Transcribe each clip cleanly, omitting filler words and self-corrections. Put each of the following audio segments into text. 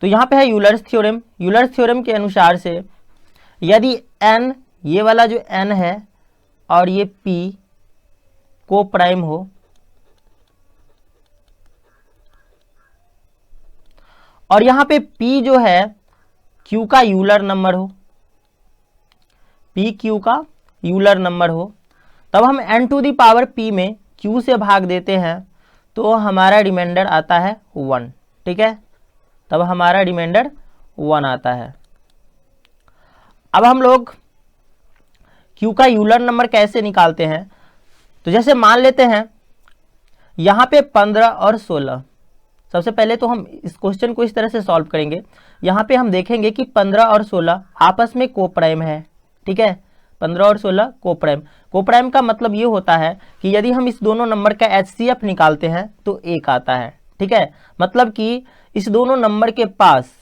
तो यहाँ पे है यूलर्स थ्योरम। यूलर्स थ्योरम के अनुसार से यदि n, ये वाला जो n है और ये p को प्राइम हो और यहाँ पे p जो है q का यूलर नंबर हो, p q का यूलर नंबर हो, तब हम n to the power p में q से भाग देते हैं तो हमारा रिमाइंडर आता है 1। ठीक है, तब हमारा रिमाइंडर 1 आता है। अब हम लोग q का यूलर नंबर कैसे निकालते हैं, तो जैसे मान लेते हैं यहाँ पे 15 और 16। सबसे पहले तो हम इस क्वेश्चन को इस तरह से सॉल्व करेंगे। यहाँ पे हम देखेंगे कि 15 और 16 आपस में कोप्राइम है। ठीक है, 15 और 16 कोप्राइम। कोप्राइम का मतलब ये होता है कि यदि हम इस दोनों नंबर का HCF निकालते हैं तो 1 आता है। ठीक है, मतलब कि इस दोनों नंबर के पास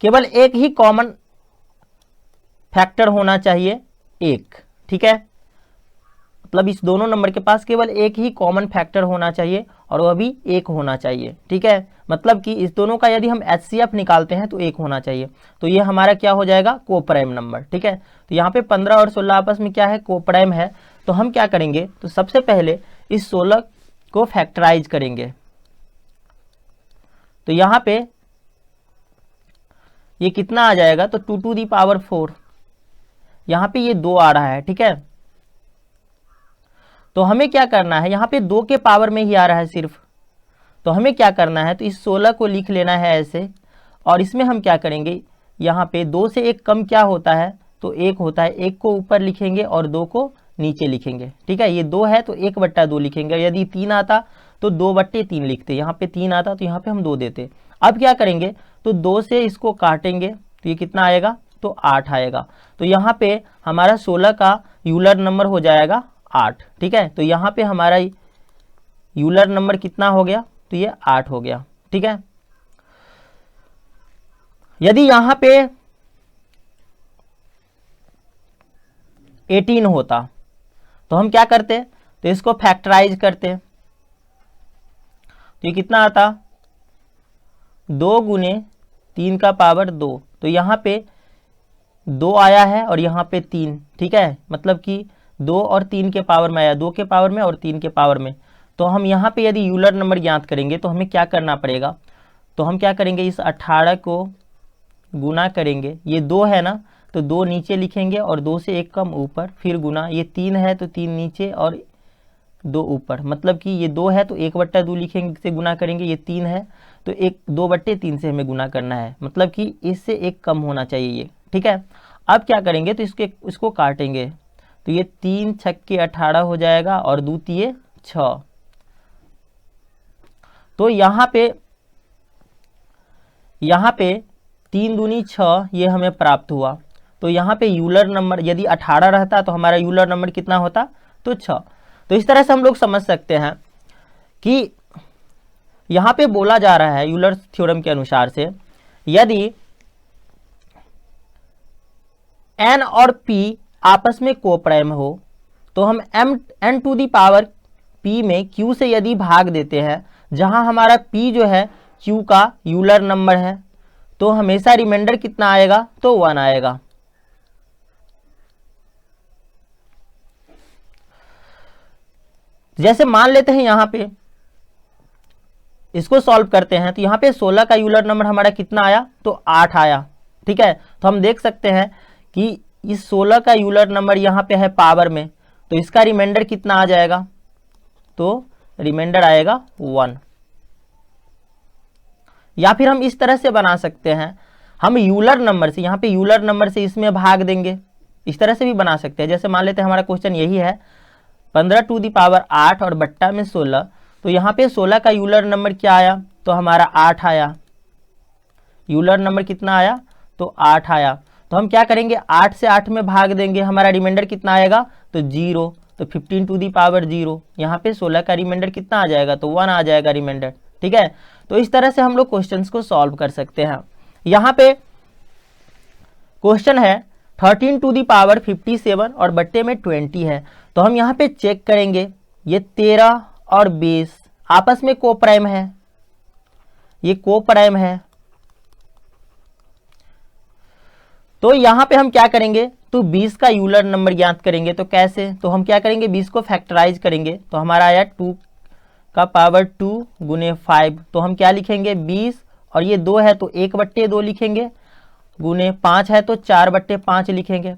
केवल एक ही कॉमन फैक्टर होना चाहिए, 1। ठीक है, मतलब इस दोनों नंबर के पास केवल एक ही कॉमन फैक्टर होना चाहिए और वह भी 1 होना चाहिए। ठीक है, मतलब कि इस दोनों का यदि हम HCF निकालते हैं तो 1 होना चाहिए। तो ये हमारा क्या हो जाएगा, कोप्राइम नंबर। ठीक है, तो यहाँ पे 15 और 16 आपस में क्या है, कोप्राइम है। तो हम क्या करेंगे, तो सबसे पहले इस 16 को फैक्टराइज करेंगे। तो यहाँ पे ये कितना आ जाएगा, तो 2 टू दी पावर 4। यहाँ पे ये 2 आ रहा है। ठीक है, तो हमें क्या करना है, यहाँ पे 2 के पावर में ही आ रहा है सिर्फ, तो हमें क्या करना है, तो इस 16 को लिख लेना है ऐसे। और इसमें हम क्या करेंगे, यहाँ पे 2 से 1 कम क्या होता है, तो 1 होता है। 1 को ऊपर लिखेंगे और 2 को नीचे लिखेंगे। ठीक है, ये 2 है तो 1/2 लिखेंगे। यदि 3 आता तो 2/3 लिखते। यहाँ पे 3 आता तो यहाँ पे हम 2 देते। अब क्या करेंगे, तो 2 से इसको काटेंगे तो ये कितना आएगा, तो 8 आएगा। तो यहाँ पे हमारा 16 का यूलर नंबर हो जाएगा 8। ठीक है, तो यहाँ पे हमारा यूलर नंबर कितना हो गया, तो ये 8 हो गया। ठीक है, यदि यहाँ पे 18 होता तो हम क्या करते, तो इसको फैक्टराइज करते। तो ये कितना आता, 2 गुने 3 का पावर 2। तो यहाँ पे 2 आया है और यहाँ पे 3। ठीक है, मतलब कि 2 और 3 के पावर में आया, 2 के पावर में और 3 के पावर में। तो हम यहाँ पे यदि यूलर नंबर ज्ञात करेंगे तो हमें क्या करना पड़ेगा, तो हम क्या करेंगे, इस 18 को गुना करेंगे। ये 2 है ना, तो 2 नीचे लिखेंगे और 2 से 1 कम ऊपर, फिर गुना। ये 3 है तो 3 नीचे और 2 ऊपर, मतलब कि ये 2 है तो 1/2 लिखेंगे से गुना करेंगे। ये 3 है तो 2/3 से हमें गुना करना है, मतलब कि इससे 1 कम होना चाहिए ये। ठीक है, अब क्या करेंगे, तो इसको काटेंगे। तो ये 3 छक्के 18 हो जाएगा और 2 तिये 6। तो यहाँ पे 3 दूनी 6 ये हमें प्राप्त हुआ। तो यहाँ पे यूलर नंबर यदि 18 रहता तो हमारा यूलर नंबर कितना होता, तो 6। तो इस तरह से हम लोग समझ सकते हैं कि यहाँ पे बोला जा रहा है यूलर थ्योरम के अनुसार से, यदि n और p आपस में कोप्राइम हो तो हम n to the power p में q से यदि भाग देते हैं, जहां हमारा p जो है q का यूलर नंबर है, तो हमेशा रिमाइंडर कितना आएगा, तो 1 आएगा। जैसे मान लेते हैं यहाँ पे इसको सॉल्व करते हैं, तो यहाँ पे 16 का यूलर नंबर हमारा कितना आया, तो 8 आया। ठीक है, तो हम देख सकते हैं कि इस 16 का यूलर नंबर यहाँ पे है पावर में, तो इसका रिमाइंडर कितना आ जाएगा, तो रिमाइंडर आएगा 1। या फिर हम इस तरह से बना सकते हैं, हम यूलर नंबर से, यहाँ पे यूलर नंबर से इसमें भाग देंगे। इस तरह से भी बना सकते हैं। जैसे मान लेते हैं हमारा क्वेश्चन यही है, 15 टू दी पावर 8 और बट्टा में 16। तो यहाँ पे 16 का यूलर नंबर क्या आया, तो हमारा 8 आया। यूलर नंबर कितना आया, तो 8 आया। तो हम क्या करेंगे, 8 से 8 में भाग देंगे, हमारा रिमाइंडर कितना आएगा, तो 0। तो 15 टू दी पावर 0, यहाँ पे 16 का रिमाइंडर कितना आ जाएगा, तो 1 आ जाएगा रिमाइंडर। ठीक है, तो इस तरह से हम लोग क्वेश्चंस को सॉल्व कर सकते हैं। यहाँ पे क्वेश्चन है 13 टू दी पावर 57 और बट्टे में 20 है। तो हम यहाँ पे चेक करेंगे, ये 13 और 20 आपस में कोप्राइम है, ये कोप्राइम है। तो यहां पे हम क्या करेंगे, तो 20 का यूलर नंबर ज्ञात करेंगे। तो कैसे, तो हम क्या करेंगे, 20 को फैक्टराइज करेंगे तो हमारा आया 2 का पावर 2 गुने 5। तो हम क्या लिखेंगे, 20 और ये 2 है तो 1/2 लिखेंगे, गुने 5 है तो 4/5 लिखेंगे।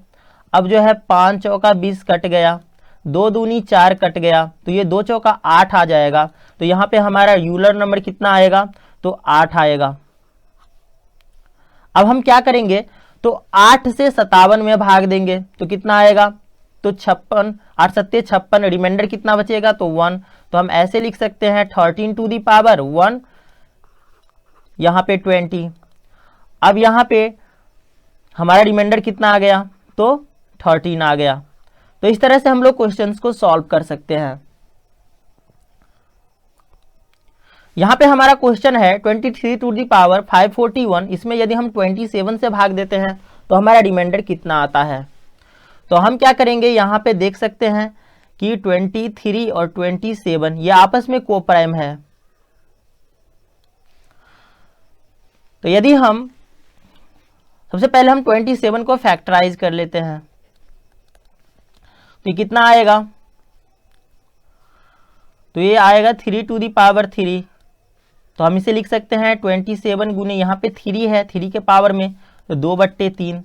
अब जो है 5 चौका 20 कट गया, 2 दूनी 4 कट गया, तो ये 2 चौका 8 आ जाएगा। तो यहाँ पे हमारा यूलर नंबर कितना आएगा, तो 8 आएगा। अब हम क्या करेंगे, तो 8 से 57 में भाग देंगे तो कितना आएगा, तो 56, 8 सत्ते 56, रिमाइंडर कितना बचेगा, तो 1। तो हम ऐसे लिख सकते हैं 13 टू दी पावर 1, यहाँ पे 20। अब यहाँ पे हमारा रिमाइंडर कितना आ गया, तो 13 आ गया। तो इस तरह से हम लोग क्वेश्चंस को सॉल्व कर सकते हैं। यहां पे हमारा क्वेश्चन है 23 टू दी पावर 541, इसमें यदि हम 27 से भाग देते हैं तो हमारा रिमाइंडर कितना आता है। तो हम क्या करेंगे, यहां पे देख सकते हैं कि 23 और 27 ये आपस में कोप्राइम है। तो यदि हम सबसे पहले हम 27 को फैक्टराइज कर लेते हैं तो ये कितना आएगा, तो ये आएगा 3 टू दी पावर 3। तो हम इसे लिख सकते हैं 27 गुने यहाँ पे 3 है, 3 के पावर में तो 2/3,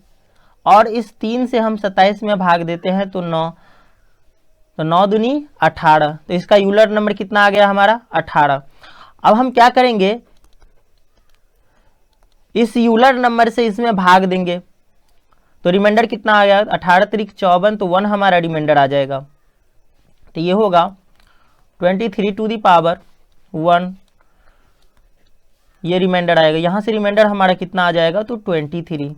और इस 3 से हम 27 में भाग देते हैं तो 9, तो 9 दूनी 18। तो इसका यूलर नंबर कितना आ गया हमारा, 18। अब हम क्या करेंगे, इस यूलर नंबर से इसमें भाग देंगे तो रिमाइंडर कितना आ गया, 18 त्रिक 54, तो 1 हमारा रिमाइंडर आ जाएगा। तो ये होगा 23 टू दी पावर 1, ये रिमाइंडर आएगा। यहां से रिमाइंडर हमारा कितना आ जाएगा, तो 23।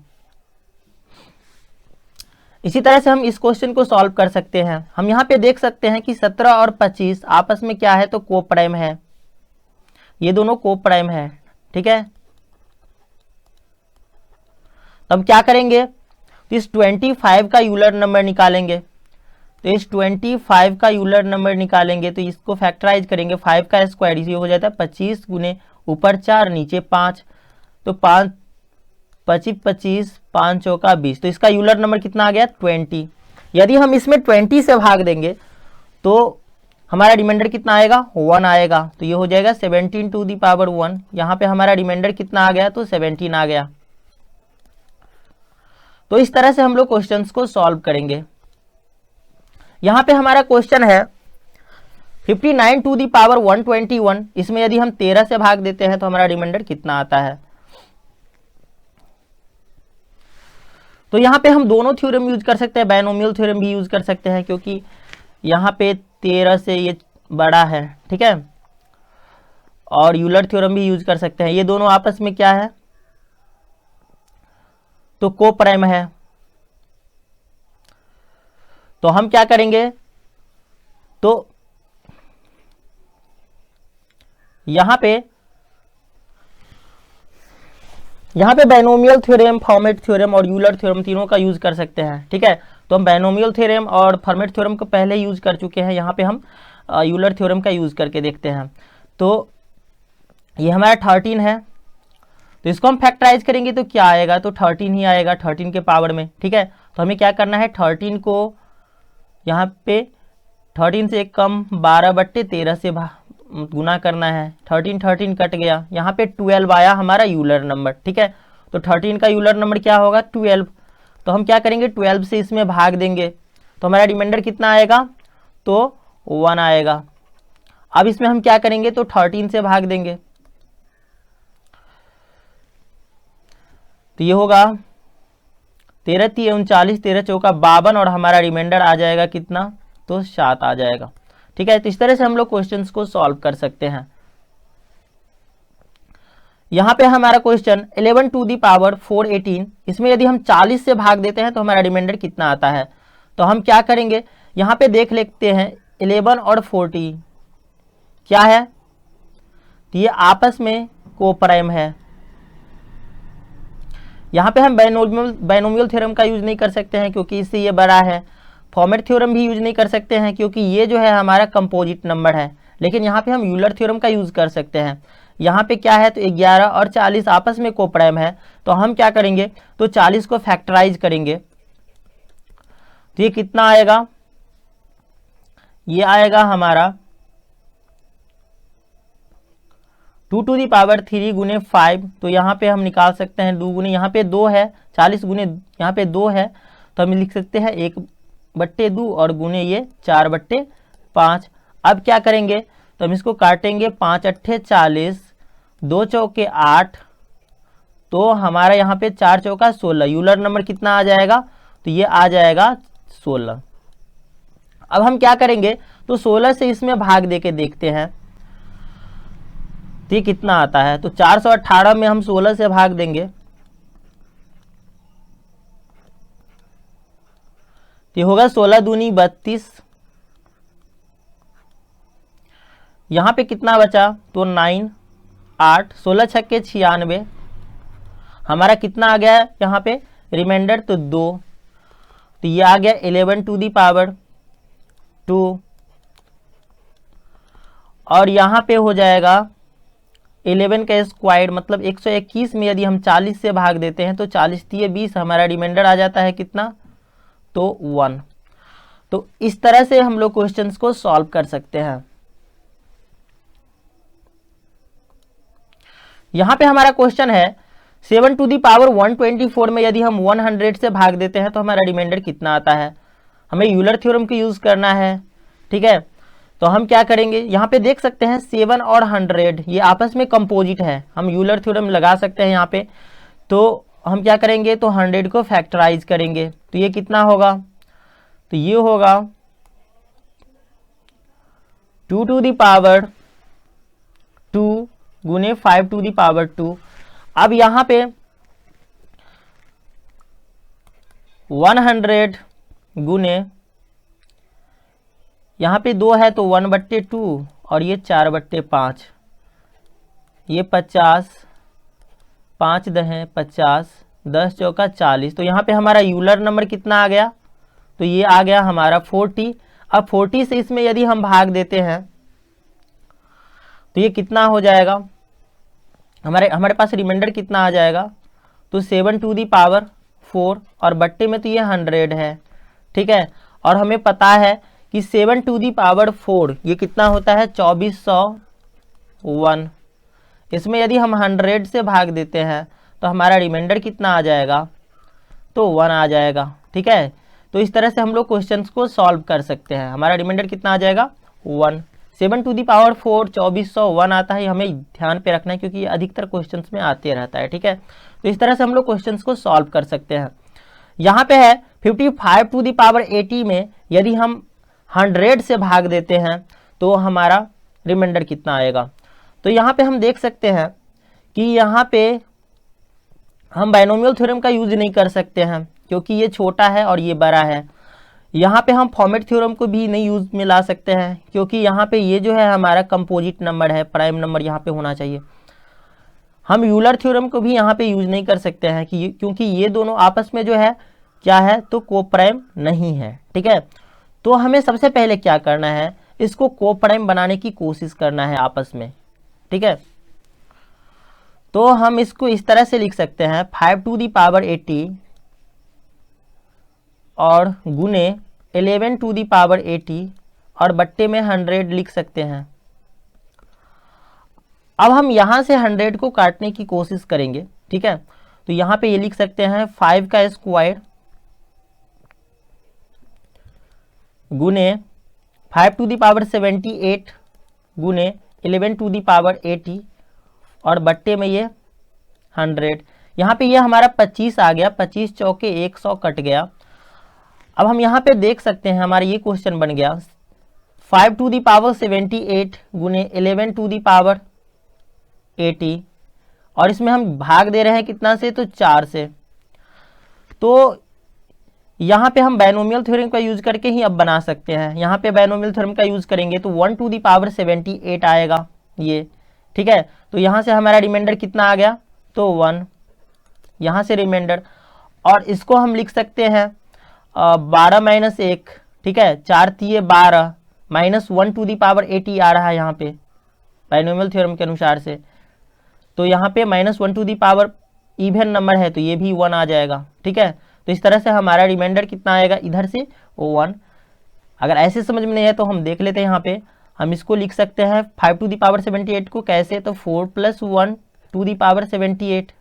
इसी तरह से हम इस क्वेश्चन को सॉल्व कर सकते हैं। हम यहाँ पे देख सकते हैं कि 17 और 25 आपस में क्या है, तो कोप्राइम है, ये दोनों कोप्राइम है, ठीक है। तब क्या करेंगे, तो इस 25 का यूलर नंबर निकालेंगे। तो इस 25 का यूलर नंबर निकालेंगे तो इसको फैक्टराइज करेंगे, 5 का स्क्वायर इसी हो जाता है 25 गुने ऊपर 4 नीचे 5, तो 5 25 25 5 चौका 20। तो इसका यूलर नंबर कितना आ गया, 20। यदि हम इसमें 20 से भाग देंगे तो हमारा रिमाइंडर कितना आएगा, 1 आएगा। तो ये हो जाएगा 17 टू दी पावर 1। यहाँ पे हमारा रिमाइंडर कितना आ गया, तो 17 आ गया। तो इस तरह से हम लोग क्वेश्चंस को सॉल्व करेंगे। यहाँ पे हमारा क्वेश्चन है 59 टू दी पावर 121, इसमें यदि हम 13 से भाग देते हैं तो हमारा रिमाइंडर कितना आता है। तो यहाँ पे हम दोनों थ्योरम यूज कर सकते हैं, बायनोमियल थ्योरम भी यूज कर सकते हैं, क्योंकि यहाँ पे 13 से ये बड़ा है, ठीक है, और यूलर थ्योरम भी यूज कर सकते हैं। ये दोनों आपस में क्या है, तो कोप्राइम है। तो हम क्या करेंगे, तो यहां पे बायनोमियल थ्योरम, फॉर्मेट थ्योरम और यूलर थ्योरम तीनों का यूज कर सकते हैं, ठीक है। तो हम बायनोमियल थ्योरम और फॉर्मेट थ्योरम को पहले यूज कर चुके हैं, यहाँ पे हम यूलर थ्योरम का यूज करके देखते हैं। तो ये हमारा 13 है, तो इसको हम फैक्टराइज करेंगे तो क्या आएगा, तो 13 ही आएगा 13 के पावर में, ठीक है। तो हमें क्या करना है, 13 को यहाँ पे 13 से एक कम 12/13 से गुना करना है। 13 कट गया, यहाँ पे 12 आया हमारा यूलर नंबर, ठीक है। तो 13 का यूलर नंबर क्या होगा, 12। तो हम क्या करेंगे, 12 से इसमें भाग देंगे तो हमारा रिमाइंडर कितना आएगा, तो 1 आएगा। अब इसमें हम क्या करेंगे, तो 13 से भाग देंगे तो ये होगा 13 3 39, 13 चौका 52, और हमारा रिमाइंडर आ जाएगा कितना, तो 7 आ जाएगा, ठीक है। तो इस तरह से हम लोग क्वेश्चंस को सॉल्व कर सकते हैं। यहां पे हमारा क्वेश्चन 11 टू दी पावर 418, इसमें यदि हम 40 से भाग देते हैं तो हमारा रिमाइंडर कितना आता है। तो हम क्या करेंगे, यहां पे देख लेते हैं 11 और 40 क्या है, तो ये आपस में कोप्राइम है। यहाँ पे हम बायनोमियल थ्योरम का यूज नहीं कर सकते हैं क्योंकि इससे ये बड़ा है, फॉर्मेट थ्योरम भी यूज नहीं कर सकते हैं क्योंकि ये जो है हमारा कंपोजिट नंबर है, लेकिन यहाँ पे हम यूलर थ्योरम का यूज कर सकते हैं। यहाँ पे क्या है, तो 11 और 40 आपस में कोप्राइम है, तो हम क्या करेंगे, तो 40 को फैक्टराइज करेंगे, तो ये कितना आएगा, ये आएगा हमारा 2 टू दी पावर 3 गुने 5, तो यहाँ पे हम निकाल सकते हैं 2 गुने, यहाँ पे 2 है, 40 गुने यहाँ पे 2 है, तो हम लिख सकते हैं 1/2 और गुने ये 4/5। अब क्या करेंगे, तो हम इसको काटेंगे, 5 अट्ठे 40, 2 चौके 8, तो हमारा यहाँ पे 4 चौका 16, यूलर नंबर कितना आ जाएगा, तो ये आ जाएगा 16। अब हम क्या करेंगे, तो 16 से इसमें भाग देके देखते हैं, तो ये कितना आता है, तो 418 में हम 16 से भाग देंगे, तो ये होगा 16 दूनी 32, यहाँ पे कितना बचा, तो 9 8, 16 छक्के 96, हमारा कितना आ गया यहाँ पे रिमाइंडर, तो 2, तो ये आ गया 11 टू दी पावर 2, और यहाँ पे हो जाएगा 11 का स्क्वायर मतलब 121 में यदि हम 40 से भाग देते हैं तो 40 3 20, हमारा रिमाइंडर आ जाता है कितना, तो 1। तो इस तरह से हम लोग क्वेश्चंस को सॉल्व कर सकते हैं। यहाँ पे हमारा क्वेश्चन है 7 टू दी पावर 124 में यदि हम 100 से भाग देते हैं तो हमारा रिमाइंडर कितना आता है, हमें यूलर थ्योरम का यूज करना है, ठीक है। तो हम क्या करेंगे, यहाँ पे देख सकते हैं 7 और 100 ये आपस में कंपोजिट है, हम यूलर थ्योरम लगा सकते हैं यहाँ पे। तो हम क्या करेंगे, तो 100 को फैक्टराइज करेंगे, तो ये कितना होगा, तो ये होगा 2 टू दी पावर 2 गुने 5 टू दी पावर 2। अब यहाँ पे 100 गुने, यहाँ पे 2 है तो 1/2 और ये 4/5, ये 50, 5 दहें 50, 10 चौका 40, तो यहाँ पे हमारा यूलर नंबर कितना आ गया, तो ये आ गया हमारा 40। अब 40 से इसमें यदि हम भाग देते हैं तो ये कितना हो जाएगा, हमारे पास रिमाइंडर कितना आ जाएगा, तो 7 टू दी पावर 4 और बट्टे में तो ये 100 है, ठीक है। और हमें पता है कि 7 टू दी पावर 4 ये कितना होता है 2401, इसमें यदि हम 100 से भाग देते हैं तो हमारा रिमाइंडर कितना आ जाएगा, तो 1 आ जाएगा, ठीक है। तो इस तरह से हम लोग क्वेश्चंस को सॉल्व कर सकते हैं, हमारा रिमाइंडर कितना आ जाएगा 1। 7 टू दी पावर 4 2401 आता है, हमें ध्यान पे रखना है क्योंकि ये अधिकतर क्वेश्चंस में आते रहता है, ठीक है। तो इस तरह से हम लोग क्वेश्चंस को सॉल्व कर सकते हैं। यहाँ पे है 55 टू दी पावर 80 में यदि हम 100 से भाग देते हैं तो हमारा रिमाइंडर कितना आएगा। तो यहाँ पे हम देख सकते हैं कि यहाँ पे हम बाइनोमियल थ्योरम का यूज नहीं कर सकते हैं क्योंकि ये छोटा है और ये बड़ा है। यहाँ पे हम फॉर्मेट थ्योरम को भी नहीं यूज में ला सकते हैं क्योंकि यहाँ पे ये जो है हमारा कंपोजिट नंबर है, प्राइम नंबर यहाँ पे होना चाहिए। हम यूलर थ्योरम को भी यहाँ पे यूज नहीं कर सकते हैं क्योंकि ये दोनों आपस में जो है क्या है, तो कोप्राइम नहीं है, ठीक है। तो हमें सबसे पहले क्या करना है, इसको कोप्राइम बनाने की कोशिश करना है आपस में, ठीक है। तो हम इसको इस तरह से लिख सकते हैं 5 टू दी पावर 80 और गुने 11 टू दी पावर 80 और बट्टे में 100 लिख सकते हैं। अब हम यहाँ से 100 को काटने की कोशिश करेंगे, ठीक है। तो यहाँ पे ये लिख सकते हैं 5 का स्क्वायर गुने 5 टू दी पावर 78 गुने 11 टू दी पावर 80 और बट्टे में ये 100। यहाँ पे ये हमारा 25 आ गया, 25 चौके 100 कट गया। अब हम यहाँ पे देख सकते हैं हमारा ये क्वेश्चन बन गया 5 टू दी पावर 78 गुने 11 टू दी पावर 80 और इसमें हम भाग दे रहे हैं कितना से, तो 4 से। तो यहाँ पे हम बाइनोमियल थ्योरम का यूज करके ही अब बना सकते हैं। यहाँ पे बाइनोमियल थ्योरम का यूज करेंगे तो 1 टू दी पावर 78 आएगा ये, ठीक है। तो यहाँ से हमारा रिमाइंडर कितना आ गया, तो 1, यहाँ से रिमाइंडर। और इसको हम लिख सकते हैं 12 - 1 ठीक है, 4 तिये 12 माइनस 1 टू दी पावर 80 आ रहा है यहाँ पे बाइनोमियल थ्योरम के अनुसार से। तो यहाँ पे minus 1 to the power even number है तो ये भी 1 आ जाएगा। ठीक है, तो इस तरह से हमारा रिमाइंडर कितना आएगा इधर से 1। अगर ऐसे समझ में नहीं है तो हम देख लेते हैं। यहाँ पे हम इसको लिख सकते हैं 5 टू दी पावर 78 को कैसे, तो 4 + 1 टू दी पावर 78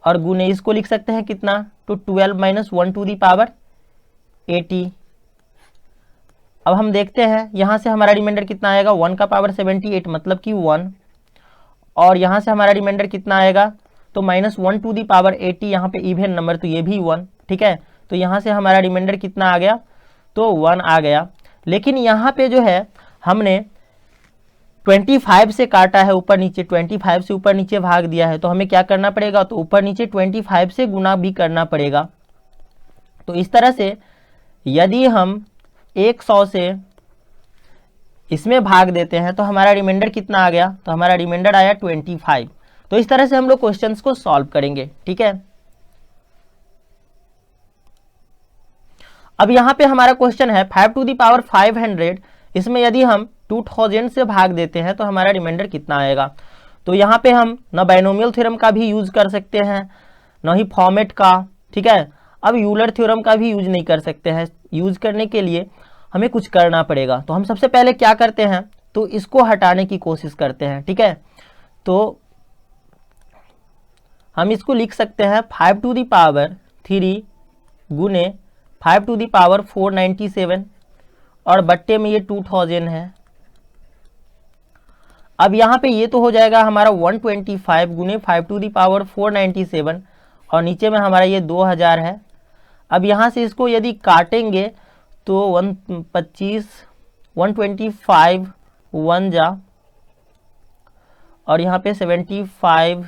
और गुने इसको लिख सकते हैं कितना, तो 12 - 1 टू दी पावर 80। अब हम देखते हैं यहाँ से हमारा रिमाइंडर कितना आएगा 1 का पावर 78 मतलब कि 1, और यहाँ से हमारा रिमाइंडर कितना आएगा तो -1 टू दी पावर 80, यहाँ पे इवन नंबर तो ये भी 1। ठीक है, तो यहाँ से हमारा रिमाइंडर कितना आ गया तो 1 आ गया। लेकिन यहाँ पे जो है हमने 25 से काटा है ऊपर नीचे, 25 से ऊपर नीचे भाग दिया है, तो हमें क्या करना पड़ेगा, तो ऊपर नीचे 25 से गुना भी करना पड़ेगा। तो इस तरह से यदि हम 100 से इसमें भाग देते हैं तो हमारा रिमाइंडर कितना आ गया, तो हमारा रिमाइंडर आया 25। तो इस तरह से हम लोग क्वेश्चंस को सॉल्व करेंगे। ठीक है, अब यहाँ पे हमारा क्वेश्चन है 5 टू दी पावर 500, इसमें यदि हम 2000 से भाग देते हैं तो हमारा रिमाइंडर कितना आएगा। तो यहाँ पे हम न बाइनोमियल थ्योरम का भी यूज कर सकते हैं न ही फॉर्मेट का। ठीक है, अब यूलर थ्योरम का भी यूज नहीं कर सकते हैं। यूज करने के लिए हमें कुछ करना पड़ेगा। तो हम सबसे पहले क्या करते हैं, तो इसको हटाने की कोशिश करते हैं। ठीक है, तो हम इसको लिख सकते हैं 5 टू दी पावर 3 गुने 5 टू दी पावर 497 और बट्टे में ये 2000 है। अब यहाँ पे ये तो हो जाएगा हमारा 125 गुने 5 टू दी पावर 497 और नीचे में हमारा ये 2000 है। अब यहाँ से इसको यदि काटेंगे तो 125 125 1 जा और यहाँ पे 75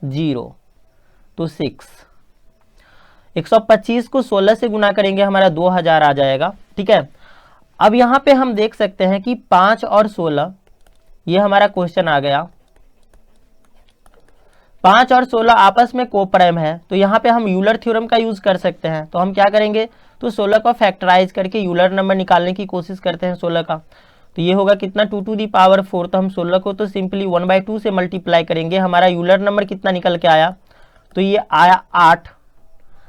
0 तो 6। 125 को 16 से गुना करेंगे हमारा 2000 आ जाएगा। ठीक है, अब यहाँ पे हम देख सकते हैं कि 5 और 16 ये हमारा क्वेश्चन आ गया। 5 और 16 आपस में कोप्राइम है, तो यहाँ पे हम यूलर थ्योरम का यूज कर सकते हैं। तो हम क्या करेंगे, तो 16 को फैक्टराइज करके यूलर नंबर निकालने की कोशिश करते हैं 16 का। तो ये होगा कितना 2 टू दी पावर 4, तो हम 16 को तो सिंपली 1/2 से मल्टीप्लाई करेंगे। हमारा यूलर नंबर कितना निकल के आया, तो ये आया 8।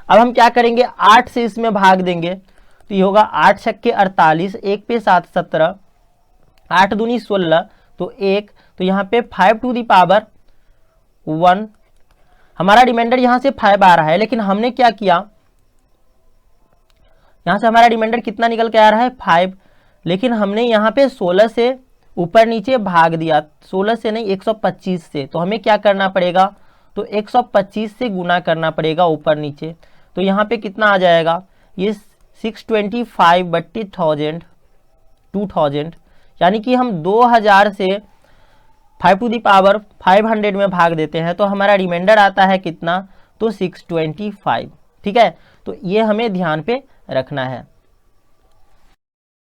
अब हम क्या करेंगे 8 से इसमें भाग देंगे, तो ये होगा 8 छक्के 48, 1 पे 7 17, 8 दूनी 16 तो 1, तो यहाँ पे 5 टू दी पावर 1। हमारा रिमाइंडर यहाँ से 5 आ रहा है, लेकिन हमने क्या किया, यहाँ से हमारा रिमाइंडर कितना निकल के आ रहा है 5, लेकिन हमने यहाँ पे 16 से ऊपर नीचे भाग दिया, 16 से नहीं 125 से। तो हमें क्या करना पड़ेगा, तो 125 से गुना करना पड़ेगा ऊपर नीचे। तो यहाँ पे कितना आ जाएगा, ये 625/1000 2000, यानी कि हम 2000 से 5 टू दी पावर 500 में भाग देते हैं तो हमारा रिमाइंडर आता है कितना, तो 625। ठीक है, तो ये हमें ध्यान पे रखना है।